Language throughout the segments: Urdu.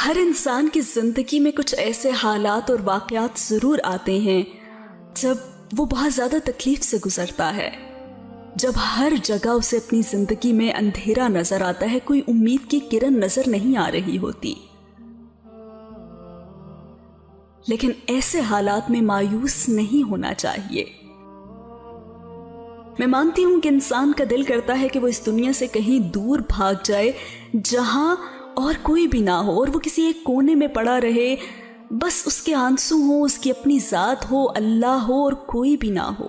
ہر انسان کی زندگی میں کچھ ایسے حالات اور واقعات ضرور آتے ہیں جب وہ بہت زیادہ تکلیف سے گزرتا ہے، جب ہر جگہ اسے اپنی زندگی میں اندھیرا نظر آتا ہے، کوئی امید کی کرن نظر نہیں آ رہی ہوتی۔ لیکن ایسے حالات میں مایوس نہیں ہونا چاہیے۔ میں مانتی ہوں کہ انسان کا دل کرتا ہے کہ وہ اس دنیا سے کہیں دور بھاگ جائے جہاں اور کوئی بھی نہ ہو، اور وہ کسی ایک کونے میں پڑا رہے، بس اس کے آنسو ہو، اس کی اپنی ذات ہو، اللہ ہو اور کوئی بھی نہ ہو۔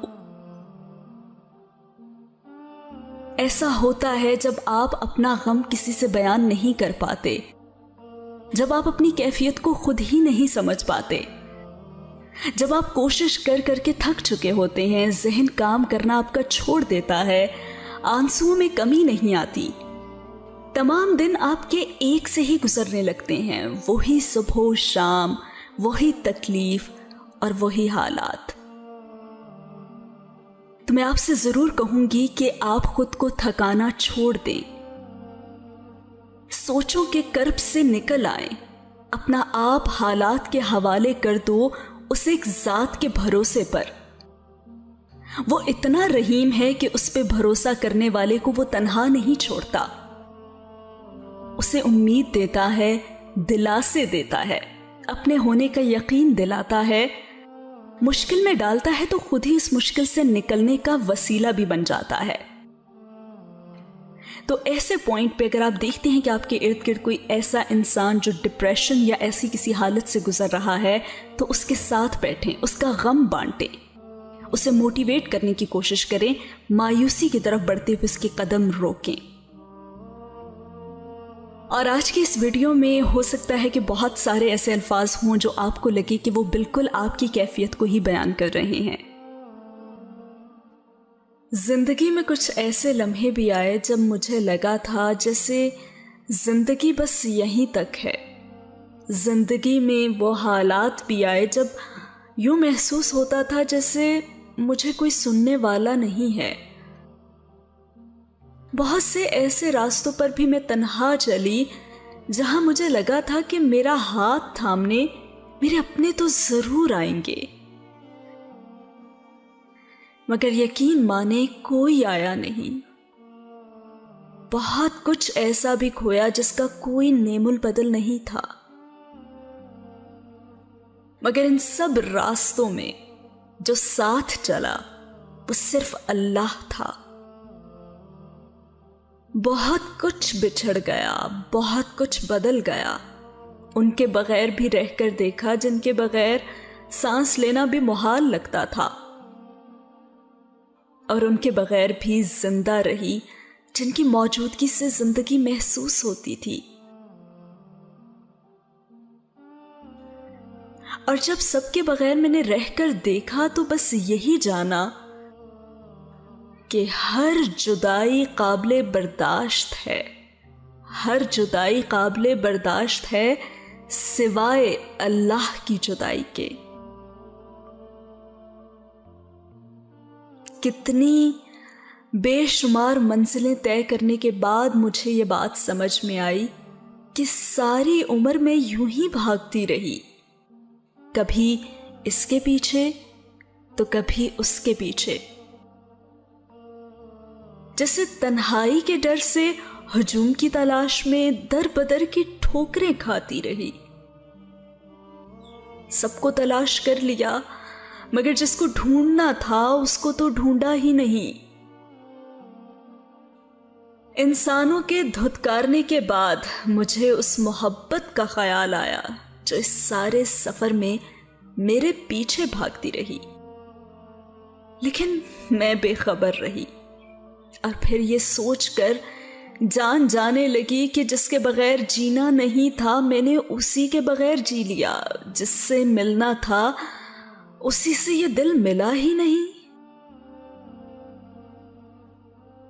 ایسا ہوتا ہے جب آپ اپنا غم کسی سے بیان نہیں کر پاتے، جب آپ اپنی کیفیت کو خود ہی نہیں سمجھ پاتے، جب آپ کوشش کر کر کے تھک چکے ہوتے ہیں، ذہن کام کرنا آپ کا چھوڑ دیتا ہے، آنسوؤں میں کمی نہیں آتی، تمام دن آپ کے ایک سے ہی گزرنے لگتے ہیں، وہی صبح و شام، وہی تکلیف اور وہی حالات۔ تو میں آپ سے ضرور کہوں گی کہ آپ خود کو تھکانا چھوڑ دیں، سوچوں کے کرب سے نکل آئیں، اپنا آپ حالات کے حوالے کر دو اس ایک ذات کے بھروسے پر۔ وہ اتنا رحیم ہے کہ اس پہ بھروسہ کرنے والے کو وہ تنہا نہیں چھوڑتا، اسے امید دیتا ہے، دلاسے دیتا ہے، اپنے ہونے کا یقین دلاتا ہے، مشکل میں ڈالتا ہے تو خود ہی اس مشکل سے نکلنے کا وسیلہ بھی بن جاتا ہے۔ تو ایسے پوائنٹ پہ اگر آپ دیکھتے ہیں کہ آپ کے ارد گرد کوئی ایسا انسان جو ڈپریشن یا ایسی کسی حالت سے گزر رہا ہے، تو اس کے ساتھ بیٹھیں، اس کا غم بانٹیں، اسے موٹیویٹ کرنے کی کوشش کریں، مایوسی کی طرف بڑھتے ہوئے اس کے قدم روکیں۔ اور آج کی اس ویڈیو میں ہو سکتا ہے کہ بہت سارے ایسے الفاظ ہوں جو آپ کو لگے کہ وہ بالکل آپ کی کیفیت کو ہی بیان کر رہے ہیں۔ زندگی میں کچھ ایسے لمحے بھی آئے جب مجھے لگا تھا جیسے زندگی بس یہیں تک ہے۔ زندگی میں وہ حالات بھی آئے جب یوں محسوس ہوتا تھا جیسے مجھے کوئی سننے والا نہیں ہے۔ بہت سے ایسے راستوں پر بھی میں تنہا چلی جہاں مجھے لگا تھا کہ میرا ہاتھ تھامنے میرے اپنے تو ضرور آئیں گے، مگر یقین مانے کوئی آیا نہیں۔ بہت کچھ ایسا بھی کھویا جس کا کوئی نیم البدل نہیں تھا، مگر ان سب راستوں میں جو ساتھ چلا وہ صرف اللہ تھا۔ بہت کچھ بچھڑ گیا، بہت کچھ بدل گیا، ان کے بغیر بھی رہ کر دیکھا جن کے بغیر سانس لینا بھی محال لگتا تھا، اور ان کے بغیر بھی زندہ رہی جن کی موجودگی سے زندگی محسوس ہوتی تھی۔ اور جب سب کے بغیر میں نے رہ کر دیکھا تو بس یہی جانا کہ ہر جدائی قابل برداشت ہے، ہر جدائی قابل برداشت ہے سوائے اللہ کی جدائی کے۔ کتنی بے شمار منزلیں طے کرنے کے بعد مجھے یہ بات سمجھ میں آئی کہ ساری عمر میں یوں ہی بھاگتی رہی، کبھی اس کے پیچھے تو کبھی اس کے پیچھے، جیسے تنہائی کے ڈر سے ہجوم کی تلاش میں در بدر کی ٹھوکریں کھاتی رہی۔ سب کو تلاش کر لیا مگر جس کو ڈھونڈنا تھا اس کو تو ڈھونڈا ہی نہیں۔ انسانوں کے دھتکارنے کے بعد مجھے اس محبت کا خیال آیا جو اس سارے سفر میں میرے پیچھے بھاگتی رہی، لیکن میں بے خبر رہی، اور پھر یہ سوچ کر جان جانے لگی کہ جس کے بغیر جینا نہیں تھا میں نے اسی کے بغیر جی لیا، جس سے ملنا تھا اسی سے یہ دل ملا ہی نہیں۔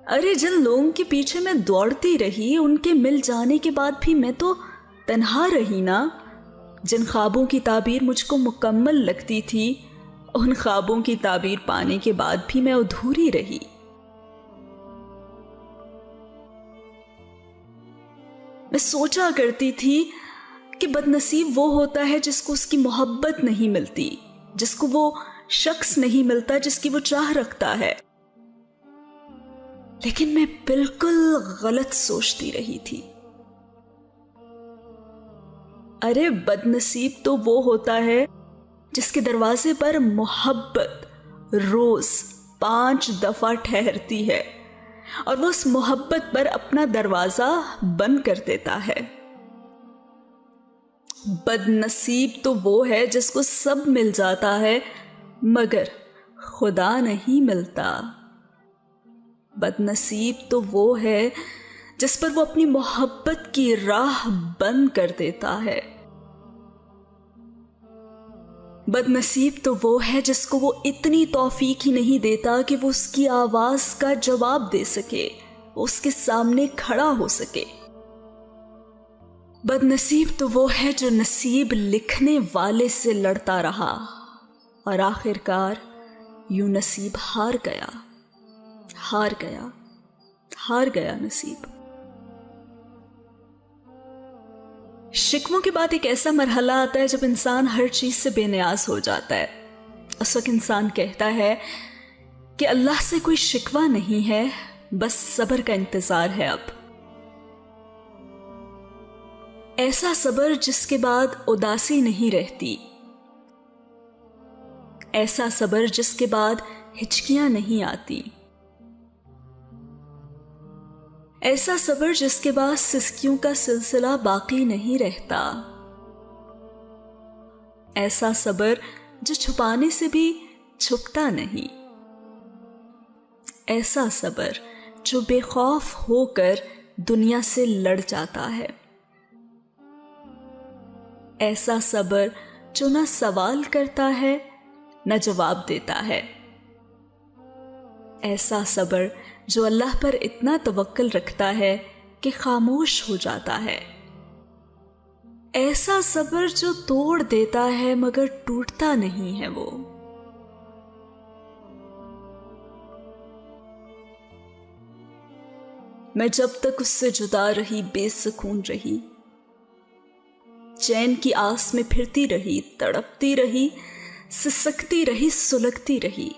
ارے جن لوگوں کے پیچھے میں دوڑتی رہی ان کے مل جانے کے بعد بھی میں تو تنہا رہی نا۔ جن خوابوں کی تعبیر مجھ کو مکمل لگتی تھی ان خوابوں کی تعبیر پانے کے بعد بھی میں ادھوری رہی۔ میں سوچا کرتی تھی کہ بد نصیب وہ ہوتا ہے جس کو اس کی محبت نہیں ملتی، جس کو وہ شخص نہیں ملتا جس کی وہ چاہ رکھتا ہے۔ لیکن میں بالکل غلط سوچتی رہی تھی۔ ارے بد نصیب تو وہ ہوتا ہے جس کے دروازے پر محبت روز 5 دفعہ ٹھہرتی ہے اور وہ اس محبت پر اپنا دروازہ بند کر دیتا ہے۔ بد نصیب تو وہ ہے جس کو سب مل جاتا ہے مگر خدا نہیں ملتا۔ بد نصیب تو وہ ہے جس پر وہ اپنی محبت کی راہ بند کر دیتا ہے۔ بد نصیب تو وہ ہے جس کو وہ اتنی توفیق ہی نہیں دیتا کہ وہ اس کی آواز کا جواب دے سکے، وہ اس کے سامنے کھڑا ہو سکے۔ بد نصیب تو وہ ہے جو نصیب لکھنے والے سے لڑتا رہا اور آخر کار یوں نصیب ہار گیا نصیب۔ شکووں کے بعد ایک ایسا مرحلہ آتا ہے جب انسان ہر چیز سے بے نیاز ہو جاتا ہے۔ اس وقت انسان کہتا ہے کہ اللہ سے کوئی شکوہ نہیں ہے، بس صبر کا انتظار ہے۔ اب ایسا صبر جس کے بعد اداسی نہیں رہتی، ایسا صبر جس کے بعد ہچکیاں نہیں آتی، ایسا صبر جس کے بعد سسکیوں کا سلسلہ باقی نہیں رہتا، ایسا صبر جو چھپانے سے بھی چھپتا نہیں، ایسا صبر جو بے خوف ہو کر دنیا سے لڑ جاتا ہے، ایسا صبر جو نہ سوال کرتا ہے نہ جواب دیتا ہے، ایسا صبر جو اللہ پر اتنا توکل رکھتا ہے کہ خاموش ہو جاتا ہے، ایسا صبر جو توڑ دیتا ہے مگر ٹوٹتا نہیں ہے۔ وہ میں جب تک اس سے جدا رہی بے سکون رہی، چین کی آس میں پھرتی رہی، تڑپتی رہی، سسکتی رہی، سلگتی رہی۔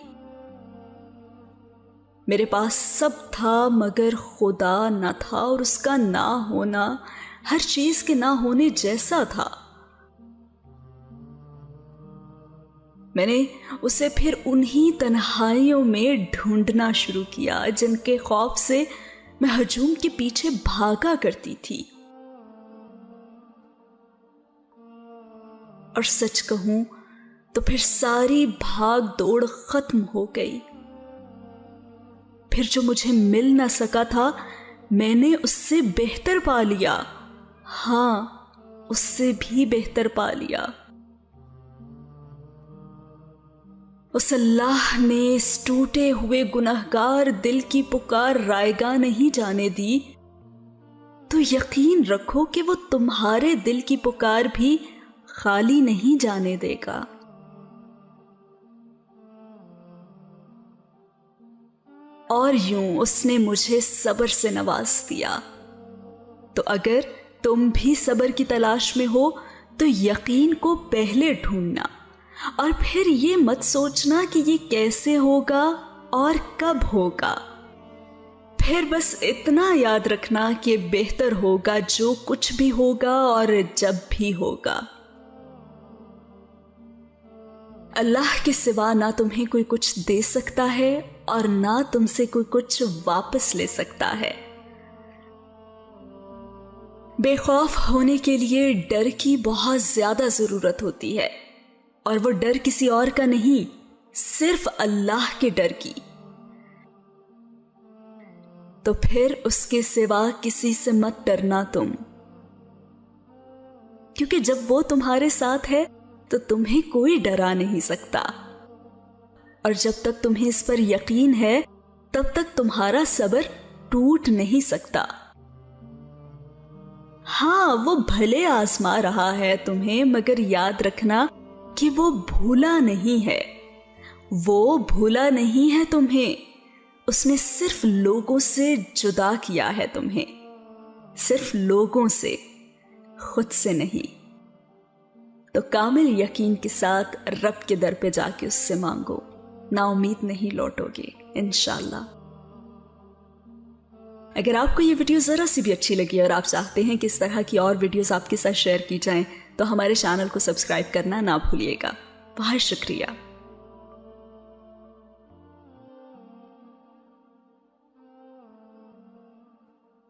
میرے پاس سب تھا مگر خدا نہ تھا، اور اس کا نہ ہونا ہر چیز کے نہ ہونے جیسا تھا۔ میں نے اسے پھر انہی تنہائیوں میں ڈھونڈنا شروع کیا جن کے خوف سے میں ہجوم کے پیچھے بھاگا کرتی تھی۔ اور سچ کہوں تو پھر ساری بھاگ دوڑ ختم ہو گئی۔ پھر جو مجھے مل نہ سکا تھا میں نے اس سے بہتر پا لیا، ہاں اس سے بھی بہتر پا لیا۔ اس اللہ نے اس ٹوٹے ہوئے گنہگار دل کی پکار رائیگاں نہیں جانے دی، تو یقین رکھو کہ وہ تمہارے دل کی پکار بھی خالی نہیں جانے دے گا۔ اور یوں اس نے مجھے صبر سے نواز دیا۔ تو اگر تم بھی صبر کی تلاش میں ہو تو یقین کو پہلے ڈھونڈنا، اور پھر یہ مت سوچنا کہ یہ کیسے ہوگا اور کب ہوگا۔ پھر بس اتنا یاد رکھنا کہ بہتر ہوگا جو کچھ بھی ہوگا اور جب بھی ہوگا۔ اللہ کے سوا نہ تمہیں کوئی کچھ دے سکتا ہے اور نہ تم سے کوئی کچھ واپس لے سکتا ہے۔ بے خوف ہونے کے لیے ڈر کی بہت زیادہ ضرورت ہوتی ہے، اور وہ ڈر کسی اور کا نہیں، صرف اللہ کے ڈر کی۔ تو پھر اس کے سوا کسی سے مت ڈرنا تم، کیونکہ جب وہ تمہارے ساتھ ہے تو تمہیں کوئی ڈرا نہیں سکتا، اور جب تک تمہیں اس پر یقین ہے تب تک تمہارا صبر ٹوٹ نہیں سکتا۔ ہاں وہ بھلے آزما رہا ہے تمہیں، مگر یاد رکھنا کہ وہ بھولا نہیں ہے، وہ بھولا نہیں ہے تمہیں، اس نے صرف لوگوں سے جدا کیا ہے تمہیں، صرف لوگوں سے، خود سے نہیں۔ تو کامل یقین کے ساتھ رب کے در پہ جا کے اس سے مانگو، نا امید نہیں لوٹو گے انشاءاللہ۔ اگر آپ کو یہ ویڈیو ذرا سی بھی اچھی لگی اور آپ چاہتے ہیں کہ اس طرح کی اور ویڈیوز آپ کے ساتھ شیئر کی جائیں تو ہمارے چینل کو سبسکرائب کرنا نہ بھولیے گا۔ بہت شکریہ۔